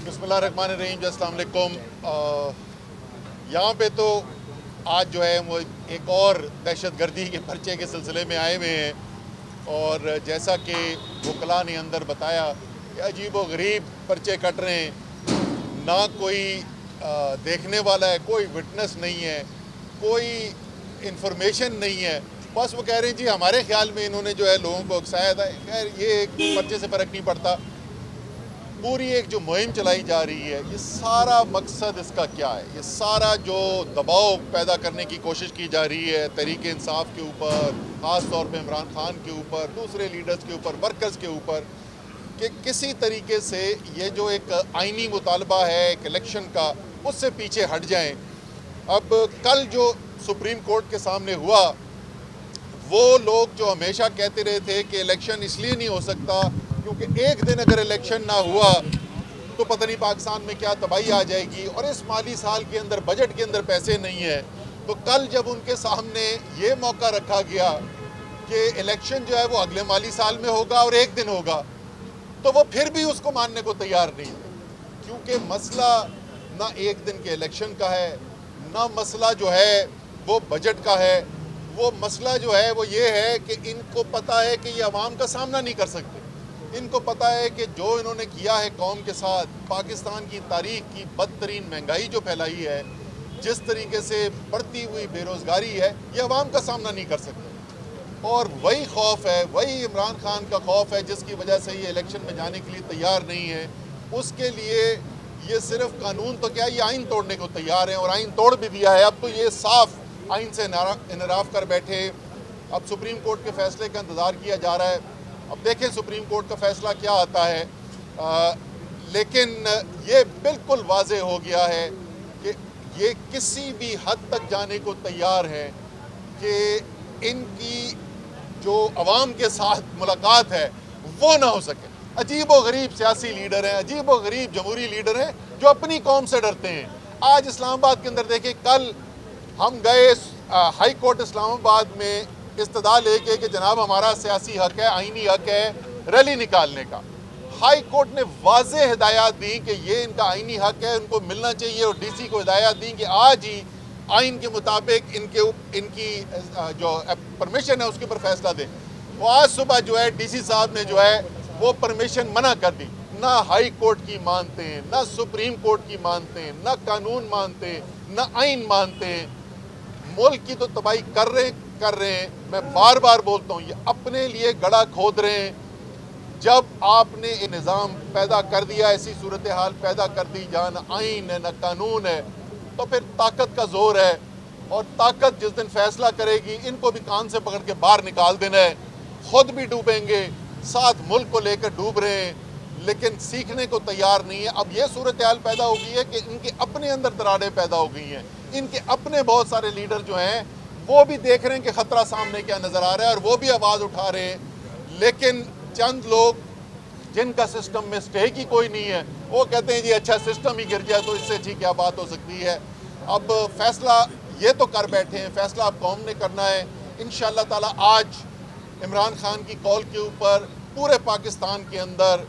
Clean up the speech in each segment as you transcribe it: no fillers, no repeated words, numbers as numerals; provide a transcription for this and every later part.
बिस्मिल्लाहिर्रहमानिर्रहीम, अस्सलाम वालेकुम। यहाँ पे तो आज जो है वो एक और दहशतगर्दी के पर्चे के सिलसिले में आए हुए हैं, और जैसा कि वकला ने अंदर बताया कि अजीब व गरीब पर्चे कट रहे हैं, ना कोई देखने वाला है, कोई विटनेस नहीं है, कोई इन्फॉर्मेशन नहीं है। बस वो कह रहे हैं जी हमारे ख्याल में इन्होंने जो है लोगों को उकसाया था। खैर ये एक पर्चे से फ़र्क नहीं पड़ता। पूरी एक जो मुहिम चलाई जा रही है, ये सारा मकसद इसका क्या है? ये सारा जो दबाव पैदा करने की कोशिश की जा रही है तहरीक इंसाफ के ऊपर, ख़ास तौर पे इमरान खान के ऊपर, दूसरे लीडर्स के ऊपर, वर्कर्स के ऊपर, कि किसी तरीके से ये जो एक आइनी मुतालबा है एक इलेक्शन का, उससे पीछे हट जाएं। अब कल जो सुप्रीम कोर्ट के सामने हुआ, वो लोग जो हमेशा कहते रहे थे कि इलेक्शन इसलिए नहीं हो सकता क्योंकि एक दिन अगर इलेक्शन ना हुआ तो पता नहीं पाकिस्तान में क्या तबाही आ जाएगी, और इस माली साल के अंदर बजट के अंदर पैसे नहीं है। तो कल जब उनके सामने ये मौका रखा गया कि इलेक्शन जो है वो अगले माली साल में होगा और एक दिन होगा, तो वो फिर भी उसको मानने को तैयार नहीं थे, क्योंकि मसला ना एक दिन के इलेक्शन का है, ना मसला जो है वो बजट का है। वो मसला जो है वो ये है कि इनको पता है कि ये अवाम का सामना नहीं कर सकते। इनको पता है कि जो इन्होंने किया है कौम के साथ, पाकिस्तान की तारीख की बदतरीन महंगाई जो फैलाई है, जिस तरीके से बढ़ती हुई बेरोज़गारी है, ये अवाम का सामना नहीं कर सकते। और वही खौफ है, वही इमरान खान का खौफ है जिसकी वजह से ये इलेक्शन में जाने के लिए तैयार नहीं है। उसके लिए ये सिर्फ कानून तो क्या, ये आइन तोड़ने को तैयार है, और आइन तोड़ भी दिया है। अब तो ये साफ आइन से इनराफ कर बैठे। अब सुप्रीम कोर्ट के फैसले का इंतज़ार किया जा रहा है। अब देखें सुप्रीम कोर्ट का फैसला क्या आता है। लेकिन ये बिल्कुल वाज़े हो गया है कि ये किसी भी हद तक जाने को तैयार हैं कि इनकी जो अवाम के साथ मुलाकात है वो ना हो सके। अजीब व गरीब सियासी लीडर हैं, अजीब व गरीब जमहूरी लीडर हैं जो अपनी कौम से डरते हैं। आज इस्लामाबाद के अंदर देखें, कल हम गए हाई कोर्ट इस्लामाबाद में इस्तदा लेके कि जनाब हमारा सियासी हक है, आइनी हक है रैली निकालने का। हाई कोर्ट ने वाज़ेह हिदायत दी कि ये इनका आइनी हक है, उनको मिलना चाहिए, और डीसी को हिदायत दी कि आज ही आइन के मुताबिक इनकी जो परमिशन है उसके ऊपर फैसला दें। वो आज सुबह जो है डीसी साहब ने जो है वो परमिशन मना कर दी। ना हाई कोर्ट की मानते हैं, ना सुप्रीम कोर्ट की मानते हैं, ना कानून मानते हैं, ना आइन मानते हैं। मुल्क की तो तबाही कर रहे हैं। मैं बार बार बोलता हूँ, ये अपने लिए गड़ा खोद रहे हैं। जब आपने ये निज़ाम पैदा कर दिया, ऐसी सूरत हाल पैदा कर दी जहाँ न आइन है न कानून है, तो फिर ताकत का जोर है, और ताकत जिस दिन फैसला करेगी इनको भी कान से पकड़ के बाहर निकाल देना है। खुद भी डूबेंगे, साथ मुल्क को लेकर डूब रहे हैं, लेकिन सीखने को तैयार नहीं है। अब ये सूरत हाल पैदा हो गई है कि इनके अपने अंदर दरारें पैदा हो गई हैं। इनके अपने बहुत सारे लीडर जो हैं वो भी देख रहे हैं कि ख़तरा सामने क्या नज़र आ रहा है, और वो भी आवाज़ उठा रहे हैं। लेकिन चंद लोग जिनका सिस्टम में स्टे की कोई नहीं है, वो कहते हैं जी अच्छा सिस्टम ही गिर जाए तो इससे अच्छी क्या बात हो सकती है। अब फैसला ये तो कर बैठे हैं, फैसला अब कौम ने करना है। इंशाअल्लाह ताला आज इमरान खान की कॉल के ऊपर पूरे पाकिस्तान के अंदर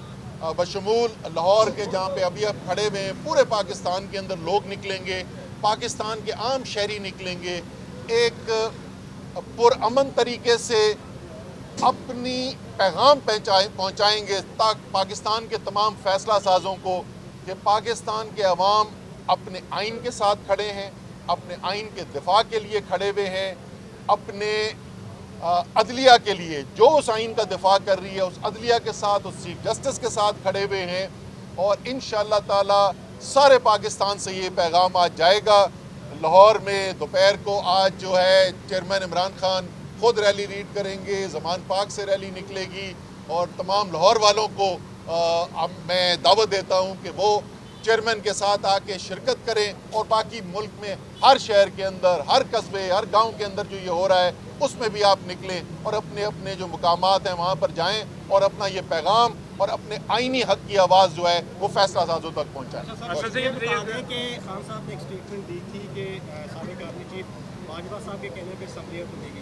बशमूल लाहौर के जहाँ पे अभी आप खड़े हुए हैं, पूरे पाकिस्तान के अंदर लोग निकलेंगे, पाकिस्तान के आम शहरी निकलेंगे, एक पुरअमन तरीके से अपनी पैगाम पहुँचाएंगे पाकिस्तान के तमाम फैसला साजों को कि पाकिस्तान के अवाम अपने आइन के साथ खड़े हैं, अपने आइन के दिफा के लिए खड़े हुए हैं, अपने अदलिया के लिए जो उस आइन का दिफा कर रही है उस अदलिया के साथ, उस चीफ जस्टिस के साथ खड़े हुए हैं। और इंशाअल्लाह ताला सारे पाकिस्तान से ये पैगाम आज जाएगा। लाहौर में दोपहर को आज जो है चेयरमैन इमरान खान खुद रैली लीड करेंगे, ज़मान पार्क से रैली निकलेगी, और तमाम लाहौर वालों को अब मैं दावत देता हूँ कि वो चेयरमैन के साथ आके शिरकत करें, और बाकी मुल्क में हर शहर के अंदर, हर कस्बे, हर गांव के अंदर जो ये हो रहा है उसमें भी आप निकलें और अपने अपने जो मुकामात हैं वहाँ पर जाएं, और अपना ये पैगाम और अपने आइनी हक की आवाज़ जो है वो फैसला साजों तक पहुँचाएं। कि खान साहब ने एक स्टेटमेंट दी थी कि साबिक आर्मी चीफ बाजवा साहब के कहने पर सबलियत मिलेगी।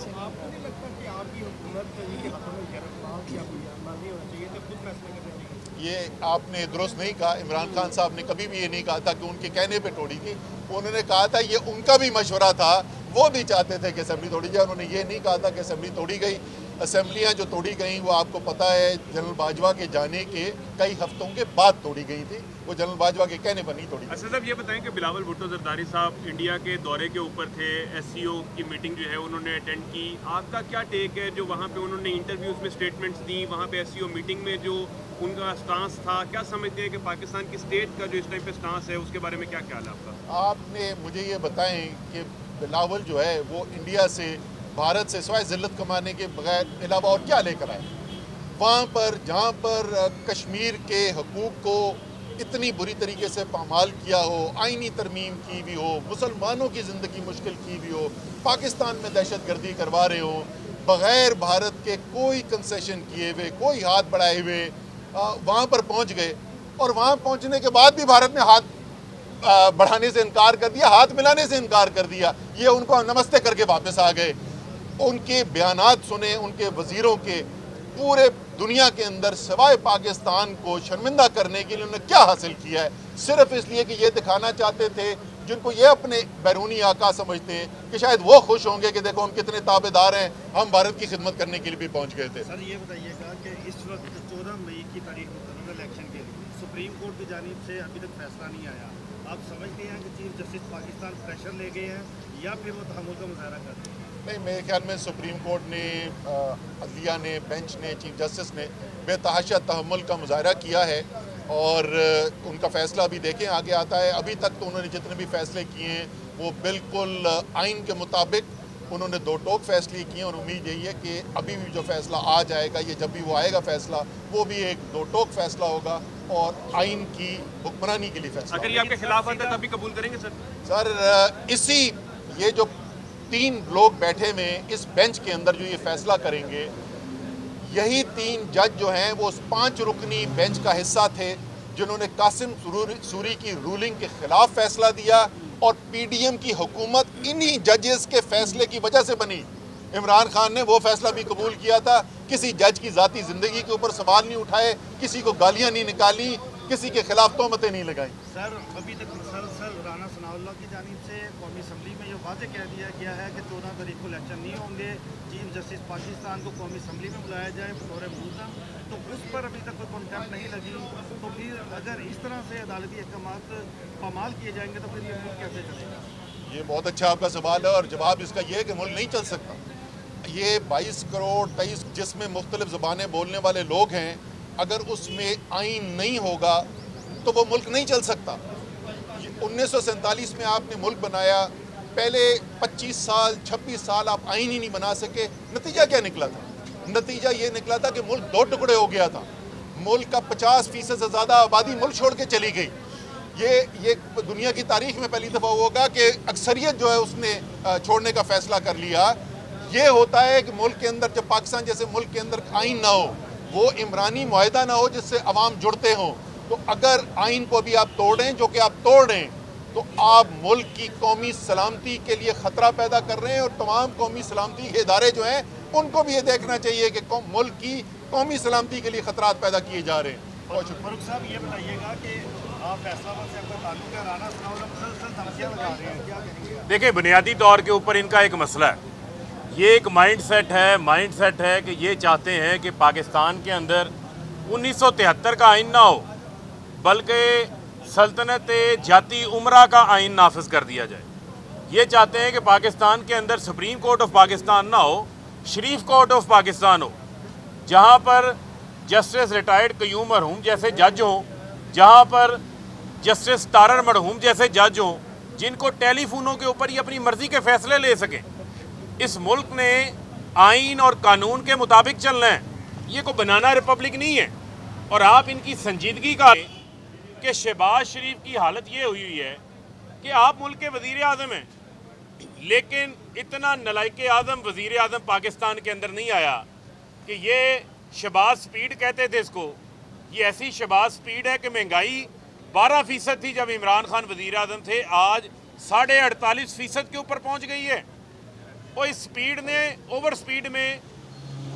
तो आपको नहीं लगता कि आपकी हुकूमत के हाथों में गिरफ्तार या कोई नहीं होना चाहिए, तो खुद फैसला करना चाहिए? یہ آپ نے درست نہیں کہا. عمران خان صاحب نے کبھی بھی یہ نہیں کہا تھا کہ ان کے کہنے پہ توڑی تھی. انہوں نے کہا تھا یہ ان کا بھی مشورہ تھا, وہ بھی چاہتے تھے کہ اسمبلی توڑی جائے. انہوں نے یہ نہیں کہا تھا کہ اسمبلی توڑی گئی. اسمبلیاں جو توڑی گئیں وہ آپ کو پتہ ہے جنرل باجوہ کے جانے کے کئی ہفتوں کے بعد توڑی گئی تھی. وہ جنرل باجوہ کے کہنے پر نہیں توڑی. اسد صاحب یہ بتائیں کہ بلاول بھٹو زرداری صاحب انڈیا کے دورے کے اوپر تھے, ایس سی او کی میٹنگ جو ہے انہوں نے اٹینڈ کی. آپ کا کیا ٹیک ہے جو وہاں پہ انہوں نے انٹرویوز میں سٹیٹمنٹس دی, وہاں پہ ایس سی او میٹنگ میں جو ان کا سٹانس تھا, کیا سمجھتے ہیں کہ پاکستان کی اسٹیٹ کا جو اس ٹائم پہ سٹانس ہے اس کے بارے میں کیا خیال ہے آپ کا؟ آپ نے مجھے یہ بتائیں کہ بلاول جو ہے وہ انڈیا سے, بھارت سے سوائے ذلت کمانے کے بغیر علاوہ اور کیا لے کر آئے؟ وہاں پر جہاں پر کشمیر کے حقوق کو اتنی بری طریقے سے پامال کیا ہو, آئینی ترمیم کی بھی ہو, مسلمانوں کی زندگی مشکل کی بھی ہو, پاکستان میں دہشت گردی کروا رہے ہوں, بغیر بھارت کے کوئی کنسیشن کیے ہوئے, کوئی ہاتھ بڑھائے ہوئے وہاں پر پہنچ گئے. اور وہاں پہنچنے کے بعد بھی بھارت نے ہاتھ بڑھانے سے انکار کر دیا, ہاتھ ملانے سے انکار کر دیا. یہ ان کو نمستے کر کے واپس آ گئے. ان کے بیانات سنے, ان کے وزیروں کے, پورے دنیا کے اندر سوائے پاکستان کو شرمندہ کرنے کے لیے انہوں نے کیا حاصل کیا ہے؟ صرف اس لیے کہ یہ دکھانا چاہتے تھے, جن کو یہ اپنے بیرونی آقا سمجھتے ہیں کہ شاید وہ خوش ہوں گے کہ دیکھو ہم کتنے تابع دار ہیں, ہم بھارت کی خدمت کرنے کے لیے بھی پہنچ گئے تھے. سر یہ بتائیے گا کہ اس وقت 14 مئی کی تاریخ مقررہ الیکشن کے لیے سپریم کورٹ کی جانب سے ابھی تک فیصلہ نہیں آیا. آپ سمجھتے ہیں کہ چیف جسٹس پاکستان پریشر لے گئے ہیں یا پھر وہ تحمل کا مظاہرہ کر رہے ہیں؟ نہیں, میرے خیال میں سپریم کورٹ نے, عدلیہ نے, بینچ نے, چیف جسٹس نے بے تحاشا تحمل کا مظاہرہ کیا ہے اور ان کا فیصلہ بھی دیکھیں آگے آتا ہے. ابھی تک تو انہوں نے جتنے بھی فیصلے کیے ہیں وہ بالکل آئین کے مطابق انہوں نے دو ٹوک فیصلے کیے ہیں, اور امید یہی ہے کہ ابھی بھی جو فیصلہ آ جائے گا, یہ جب بھی وہ آئے گا فیصلہ, وہ بھی ایک دو ٹوک فیصلہ ہوگا اور آئین کی حکمرانی کے لیے فیصلہ. اگر یہ آپ کے خلاف آتا ہے تب بھی قبول کریں گے سر؟ سر اسی یہ جو 3 لوگ بیٹھے ہوئے اس بینچ کے اندر جو یہ فیصلہ کریں گے, یہی 3 جج جو ہیں وہ اس 5 رکنی بینچ کا حصہ تھے جنہوں نے قاسم سوری کی رولنگ کے خلاف فیصلہ دیا, اور پی ڈی ایم کی حکومت انہی ججز کے فیصلے کی وجہ سے بنی. عمران خان نے وہ فیصلہ بھی قبول کیا تھا, کسی جج کی ذاتی زندگی کے اوپر سوال نہیں اٹھائے, کسی کو گالیاں نہیں نکالی, کسی کے خلاف تہمتیں نہیں لگائیں. سر ابھی تک مسلسل رانا ثناء اللہ کی جانب سے قومی اسمبلی میں یہ واضح کہہ دیا گیا ہے کہ 14 تاریخ کو الیکشن نہیں ہوں گے, چیف جسٹس پاکستان کو قومی اسمبلی میں بلایا جائے بطور ملزم, تو اس پر ابھی تک کوئی کنٹیمپٹ نہیں لگی. تو پھر اگر اس طرح سے عدالتی احکامات پامال کیے جائیں گے تو پھر یہ ملک کیسے چلے گا؟ یہ بہت اچھا آپ کا سوال ہے, اور جواب اس کا یہ ہے کہ ملک نہیں چل سکتا. یہ 22 کروڑ 23 جس میں مختلف زبانیں بولنے والے لوگ ہیں, اگر اس میں آئین نہیں ہوگا تو وہ ملک نہیں چل سکتا. 1947 میں آپ نے ملک بنایا, پہلے 25 سال 26 سال آپ آئین ہی نہیں بنا سکے. نتیجہ کیا نکلا تھا؟ نتیجہ یہ نکلا تھا کہ ملک 2 ٹکڑے ہو گیا تھا. ملک کا 50% سے زیادہ آبادی ملک چھوڑ کے چلی گئی. یہ دنیا کی تاریخ میں پہلی دفعہ ہوگا کہ اکثریت جو ہے اس نے چھوڑنے کا فیصلہ کر لیا. یہ ہوتا ہے کہ ملک کے اندر, جب پاکستان جیسے ملک کے اندر آئین نہ ہو, وہ عمرانی معاہدہ نہ ہو جس سے عوام جڑتے ہوں, تو اگر آئین کو بھی آپ توڑیں, جو کہ آپ توڑ رہے ہیں, تو آپ ملک کی قومی سلامتی کے لیے خطرہ پیدا کر رہے ہیں. اور تمام قومی سلامتی کے ادارے جو ہیں ان کو بھی یہ دیکھنا چاہیے کہ ملک کی قومی سلامتی کے لیے خطرات پیدا کیے جا رہے ہیں. فاروق صاحب یہ بتائیے گا کہ آپ فیصلہ آباد سے آپ کا تعلق ہے, رانا ثناء اللہ مسلسل دھمکیاں لگا رہے ہیں, کیا کہیں گے؟ دیکھیں, بنیادی طور کے اوپر ان کا ایک مسئلہ ہے, یہ ایک مائنڈ سیٹ ہے کہ یہ چاہتے ہیں کہ پاکستان کے اندر 1973 کا آئین نہ ہو, بلکہ سلطنت جاتی عمرہ کا آئین نافذ کر دیا جائے. یہ چاہتے ہیں کہ پاکستان کے اندر سپریم کورٹ آف پاکستان نہ ہو, شریف کورٹ آف پاکستان ہو, جہاں پر جسٹس ریٹائرڈ قیوم مرحوم جیسے جج ہوں, جہاں پر جسٹس تارر مرحوم جیسے جج ہوں, جن کو ٹیلی فونوں کے اوپر ہی اپنی مرضی کے فیصلے لے سکیں. اس ملک نے آئین اور قانون کے مطابق چلنا ہے, یہ کوئی بنانا ریپبلک نہیں ہے. اور آپ ان کی سنجیدگی کا کہ شہباز شریف کی حالت یہ ہوئی ہے کہ آپ ملک کے وزیر اعظم ہیں, لیکن اتنا نالائق اعظم وزیر اعظم پاکستان کے اندر نہیں آیا کہ یہ شہباز سپیڈ کہتے تھے اس کو, یہ ایسی شہباز سپیڈ ہے کہ مہنگائی 12% تھی جب عمران خان وزیر اعظم تھے, آج 48.5% کے اوپر پہنچ گئی ہے. اور اس سپیڈ نے اوور سپیڈ میں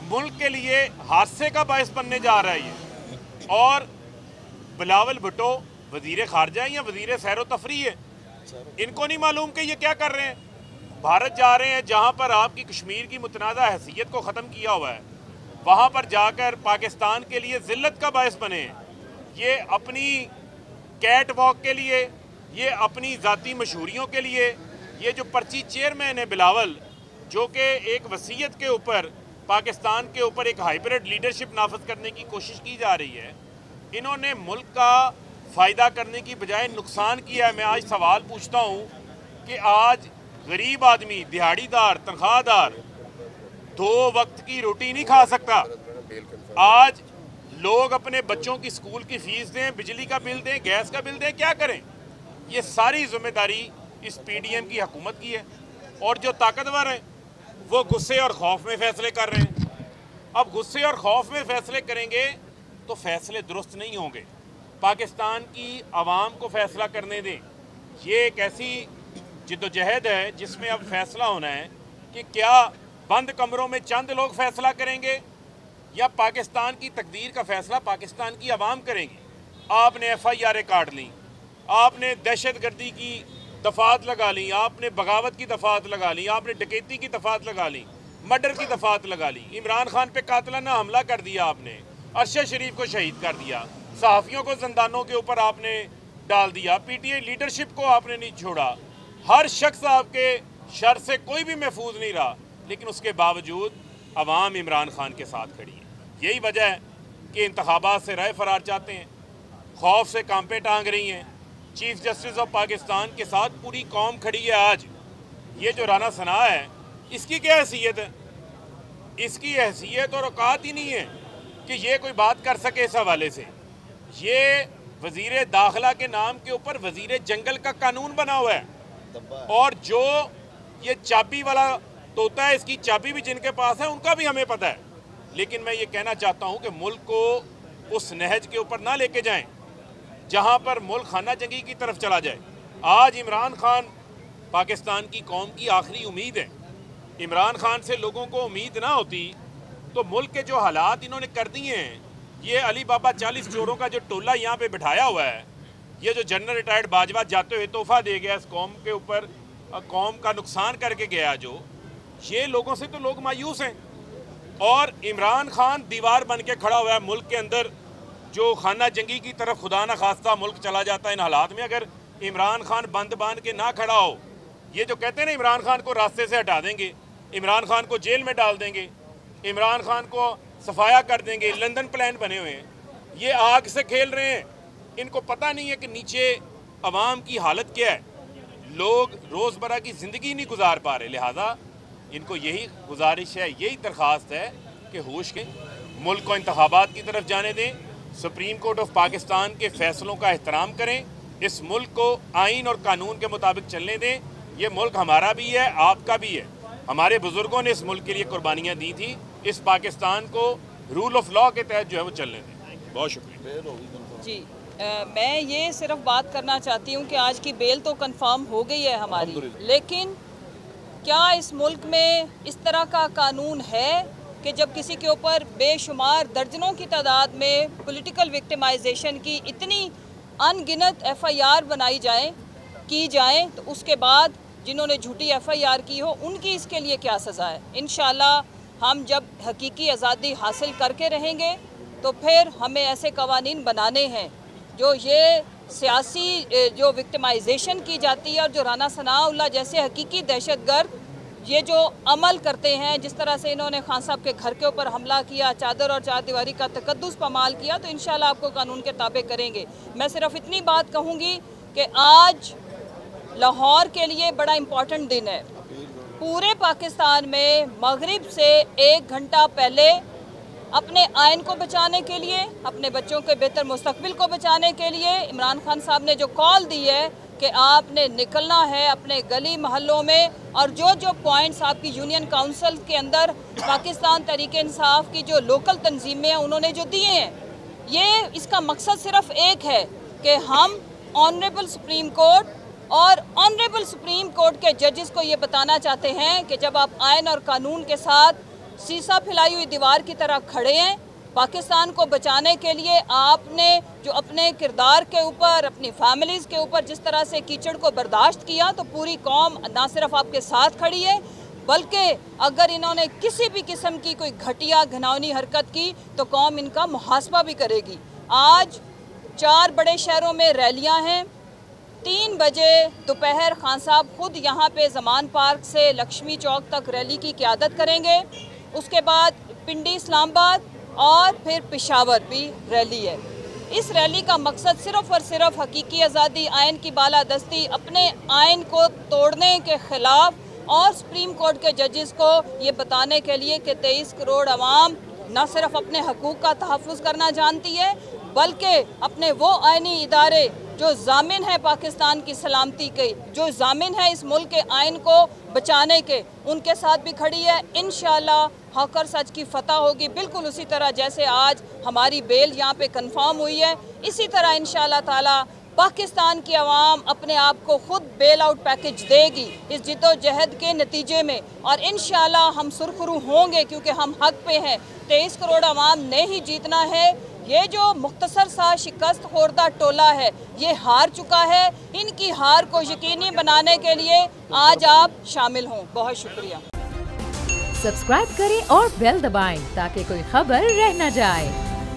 ملک کے لیے حادثے کا باعث بننے جا رہا ہے یہ. اور बिलावल भुट्टो वजीर खारजा है या वजीर सैर व तफरी है? इनको नहीं मालूम कि ये क्या कर रहे हैं? भारत जा रहे हैं जहाँ पर आपकी कश्मीर की मुतनाज़ा हैसियत को ख़त्म किया हुआ है, वहाँ पर जाकर पाकिस्तान के लिए ज़िल्लत का बायस बने हैं। ये अपनी कैट वॉक के लिए, ये अपनी ज़ाती मशहूरियों के लिए, ये जो पर्ची चेयरमैन है बिलावल, जो कि एक वसीयत के ऊपर पाकिस्तान के ऊपर एक हाइब्रिड लीडरशिप नाफज करने की कोशिश की जा रही है, इन्होंने मुल्क का फ़ायदा करने की बजाय नुकसान किया है। मैं आज सवाल पूछता हूँ कि आज गरीब आदमी, दिहाड़ीदार, तनख्वाहदार 2 वक्त की रोटी नहीं खा सकता। आज लोग अपने बच्चों की स्कूल की फ़ीस दें, बिजली का बिल दें, गैस का बिल दें, क्या करें? ये सारी जिम्मेदारी इस PDM की हुकूमत की है। और जो ताकतवर हैं वो गुस्से और खौफ में फ़ैसले कर रहे हैं। अब गुस्से और खौफ में फ़ैसले करेंगे तो फ़ैसले दुरुस्त नहीं होंगे। पाकिस्तान की आवाम को फ़ैसला करने दें। ये एक ऐसी जिद्दोजहद है जिसमें अब फैसला होना है कि क्या बंद कमरों में चंद लोग फैसला करेंगे या पाकिस्तान की तकदीर का फैसला पाकिस्तान की आवाम करेंगी। आपने FIR काट ली, आपने दहशत गर्दी की दफात लगा ली, आपने बगावत की दफात लगा ली, आपने डकैती की दफात लगा ली, मर्डर की दफात लगा ली, इमरान खान पे कातलाना हमला कर दिया, आपने अरशद शरीफ को शहीद कर दिया, सहाफ़ियों को ज़ंदानों के ऊपर आपने डाल दिया, PTI लीडरशिप को आपने नहीं छोड़ा। हर शख्स आपके शर से कोई भी महफूज नहीं रहा, लेकिन उसके बावजूद अवाम इमरान खान के साथ खड़ी है। यही वजह है कि इंतखाबात से राय फरार चाहते हैं, खौफ से कांपे टांग रही हैं। चीफ जस्टिस ऑफ पाकिस्तान के साथ पूरी कौम खड़ी है। आज ये जो राना सना है, इसकी क्या हैसियत है? इसकी हैसियत और औकात ही नहीं है कि ये कोई बात कर सके इस हवाले से। ये वजीर दाखिला के नाम के ऊपर वजीर जंगल का कानून बना हुआ है, और जो ये चाबी वाला तोता है, इसकी चाबी भी जिनके पास है उनका भी हमें पता है। लेकिन मैं ये कहना चाहता हूँ कि मुल्क को उस नहज के ऊपर ना लेके जाएं जहाँ पर मुल्क खाना जंगी की तरफ चला जाए। आज इमरान खान पाकिस्तान की कौम की आखिरी उम्मीद है। इमरान खान से लोगों को उम्मीद ना होती तो मुल्क के जो हालात इन्होंने कर दिए हैं, ये अली बाबा 40 चोरों का जो टोला यहाँ पे बिठाया हुआ है, ये जो जनरल रिटायर्ड बाजवा जाते हुए तोहफा दे गया इस कौम के ऊपर, कौम का नुकसान करके गया, जो ये लोगों से तो लोग मायूस हैं। और इमरान खान दीवार बन के खड़ा हुआ है मुल्क के अंदर, जो खाना जंगी की तरफ खुदा ना खास्ता मुल्क चला जाता है। इन हालात में अगर इमरान खान बंद बांध के ना खड़ा हो, ये जो कहते हैं ना इमरान खान को रास्ते से हटा देंगे, इमरान खान को जेल में डाल देंगे, इमरान खान को सफाया कर देंगे, लंदन प्लान बने हुए हैं, ये आग से खेल रहे हैं। इनको पता नहीं है कि नीचे अवाम की हालत क्या है। लोग रोज़मर्रा की ज़िंदगी नहीं गुजार पा रहे। लिहाजा इनको यही गुजारिश है, यही दरख्वास्त है कि होश के मुल्क को इंतखाबात की तरफ जाने दें, सुप्रीम कोर्ट ऑफ पाकिस्तान के फ़ैसलों का एहतराम करें, इस मुल्क को आइन और कानून के मुताबिक चलने दें। ये मुल्क हमारा भी है, आपका भी है। हमारे बुज़ुर्गों ने इस मुल्क के लिए कुर्बानियाँ दी थी। इस पाकिस्तान को रूल ऑफ लॉ के तहत जो है वो चलने दें। बहुत शुक्रिया जी। मैं ये सिर्फ बात करना चाहती हूँ कि आज की बेल तो कंफर्म हो गई है हमारी, लेकिन क्या इस मुल्क में इस तरह का कानून है कि जब किसी के ऊपर बेशुमार दर्जनों की तादाद में पॉलिटिकल विक्टिमाइजेशन की इतनी अनगिनत FIR बनाई की जाए, तो उसके बाद जिन्होंने झूठी FIR की हो उनकी इसके लिए क्या सज़ा है? इंशाल्लाह हम जब हकीकी आज़ादी हासिल करके रहेंगे तो फिर हमें ऐसे कवानीन बनाने हैं जो ये सियासी जो विक्टिमाइजेशन की जाती है और जो राना सनाउल्लाह जैसे हकीकी दहशतगर्द ये जो अमल करते हैं, जिस तरह से इन्होंने खान साहब के घर के ऊपर हमला किया, चादर और चारदीवारी का तकद्दुस पमाल किया, तो इंशाल्लाह आपको कानून के ताबे करेंगे। मैं सिर्फ इतनी बात कहूँगी कि आज लाहौर के लिए बड़ा इम्पॉर्टेंट दिन है। पूरे पाकिस्तान में मगरिब से 1 घंटा पहले अपने आइन को बचाने के लिए, अपने बच्चों के बेहतर मुस्तकबिल को बचाने के लिए इमरान खान साहब ने जो कॉल दी है कि आपने निकलना है अपने गली महल्लों में, और जो जो पॉइंट्स आपकी यूनियन काउंसिल के अंदर पाकिस्तान तहरीक इंसाफ की जो लोकल तंजीमें हैं उन्होंने जो दिए हैं, ये इसका मकसद सिर्फ एक है कि हम ऑनरेबल सुप्रीम कोर्ट और ऑनरेबल सुप्रीम कोर्ट के जजेस को ये बताना चाहते हैं कि जब आप आइन और कानून के साथ सीसा फैलाई हुई दीवार की तरह खड़े हैं पाकिस्तान को बचाने के लिए आपने जो अपने किरदार के ऊपर, अपनी फैमिलीज़ के ऊपर जिस तरह से कीचड़ को बर्दाश्त किया, तो पूरी कौम ना सिर्फ आपके साथ खड़ी है, बल्कि अगर इन्होंने किसी भी किस्म की कोई घटिया घिनौनी हरकत की तो कौम इनका मुहासबा भी करेगी। आज 4 बड़े शहरों में रैलियां हैं। 3 बजे दोपहर खान साहब खुद यहाँ पे ज़मान पार्क से लक्ष्मी चौक तक रैली की क़यादत करेंगे। उसके बाद पिंडी, इस्लामाबाद और फिर पेशावर भी रैली है। इस रैली का मकसद सिर्फ़ और सिर्फ हकीकी आज़ादी, आइन की बालादस्ती, अपने आइन को तोड़ने के ख़िलाफ़ और सुप्रीम कोर्ट के जजेस को ये बताने के लिए कि 23 करोड़ अवाम न सिर्फ अपने हकूक़ का तहफ़्फ़ुज़ करना जानती है, बल्कि अपने वो आइनी इदारे जो ज़ामिन है पाकिस्तान की सलामती के, जो ज़ामिन है इस मुल्क के आइन को बचाने के, उनके साथ भी खड़ी है। इंशाअल्लाह हक और सच की फतह होगी, बिल्कुल उसी तरह जैसे आज हमारी बेल यहाँ पे कंफर्म हुई है, इसी तरह इंशाअल्लाह ताला पाकिस्तान की आवाम अपने आप को खुद बेल आउट पैकेज देगी इस जिद्दोजहद के नतीजे में, और इंशाअल्लाह हम सुरखरू होंगे क्योंकि हम हक पे हैं। 23 करोड़ आवाम ने ही जीतना है। ये जो मुख्तसर सा शिकस्त खोरदा टोला है ये हार चुका है। इनकी हार को यकीनी बनाने के लिए आज आप शामिल हों। बहुत शुक्रिया। सब्सक्राइब करें और बेल दबाएं ताकि कोई खबर रह न जाए।